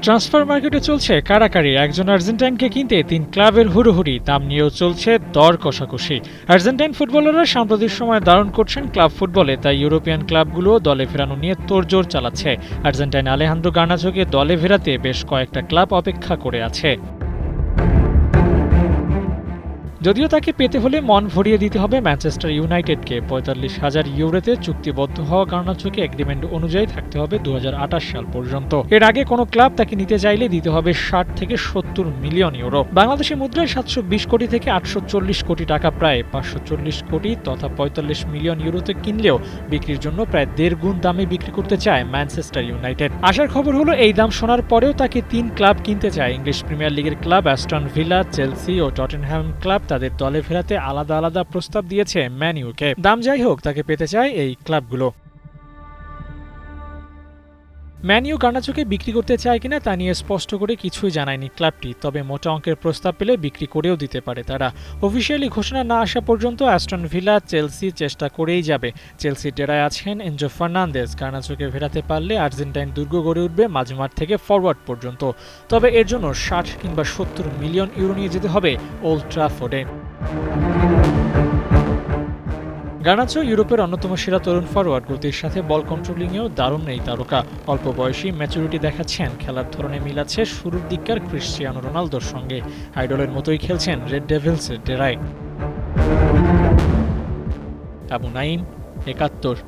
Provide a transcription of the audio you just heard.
Transfer মার্কেটে চলছে কাড়াকাড়ি। একজন আর্জেন্টাইনকে কিনতে ৩ ক্লাবের হুড়োহুড়ি, দাম নিয়েও চলছে দর কষাকষি। আর্জেন্টাইন ফুটবলাররা সাম্প্রতিক সময় দারুণ করছেন ক্লাব ফুটবলে, তাই ইউরোপিয়ান ক্লাবগুলোও দলে ফেরানো নিয়ে তোড়জোড় চালাচ্ছে। আর্জেন্টাইন আলেহান্দ্রো গার্নাচোকে দলে ফেরাতে বেশ কয়েকটা ক্লাব অপেক্ষা করে আছে। যদিও তাকে পেতে হলে মন ভরিয়ে দিতে হবে ম্যানচেস্টার ইউনাইটেডকে। ৪৫,০০০ ইউরোতে চুক্তিবদ্ধ হওয়া গার্নাচোকে এগ্রিমেন্ট অনুযায়ী থাকতে হবে ২০২৮ সাল পর্যন্ত। এর আগে কোনো ক্লাব তাকে নিতে চাইলে দিতে হবে ৬০ থেকে ৭০ মিলিয়ন ইউরো। বাংলাদেশি মুদ্রায় ৭২০ কোটি থেকে ৮৪০ কোটি টাকা, প্রায় ৫৪০ কোটি তথা ৪৫ মিলিয়ন ইউরোতে কিনলেও বিক্রির জন্য প্রায় ১.৫ গুণ দামে বিক্রি করতে চায় ম্যানচেস্টার ইউনাইটেড। আশার খবর হলো এই দাম শোনার পরেও তাকে ৩ ক্লাব কিনতে চায়। ইংলিশ প্রিমিয়ার লিগের ক্লাব অ্যাস্টন ভিলা, চেলসি ও টটেনহ্যাম ক্লাব তাদের দলে ফেরাতে আলাদা আলাদা প্রস্তাব দিয়েছে ম্যান ইউকে। দাম যাই হোক, তাকে পেতে চায় এই ক্লাবগুলো। ম্যান ইউ গার্নাচোকে বিক্রি করতে চায় কিনা তা নিয়ে স্পষ্ট করে কিছুই জানায়নি ক্লাবটি, তবে মোটা অঙ্কের প্রস্তাব পেলে বিক্রি করেও দিতে পারে তারা। অফিসিয়ালি ঘোষণা না আসা পর্যন্ত অ্যাস্টন ভিলা, চেলসি চেষ্টা করেই যাবে। চেলসি ডেরায় আছেন এনজো ফার্নান্দেজ। গার্নাচোকে ফেরাতে পারলে আর্জেন্টাইন দুর্গ গড়ে উঠবে মাঝমাঠ থেকে ফরওয়ার্ড পর্যন্ত। তবে এর জন্য ৬০ কিংবা ৭০ মিলিয়ন ইউরো নিয়ে যেতে হবে ওল্ড ট্রাফোর্ডে। গার্নাচো ইউরোপের অন্যতম সেরা তরুণ ফরওয়ার্ড। গতির সাথে বল কন্ট্রোলিংয়েও দারুণ এই তারকা। অল্প বয়সী ম্যাচুরিটি দেখাচ্ছেন, খেলার ধরনে মিল আছে শুরুর দিককার ক্রিশ্চিয়ানো রোনালদোর সঙ্গে। আইডলের মতোই খেলছেন রেড ডেভিলসের ডেরায়। আবু নাইম, ৭১।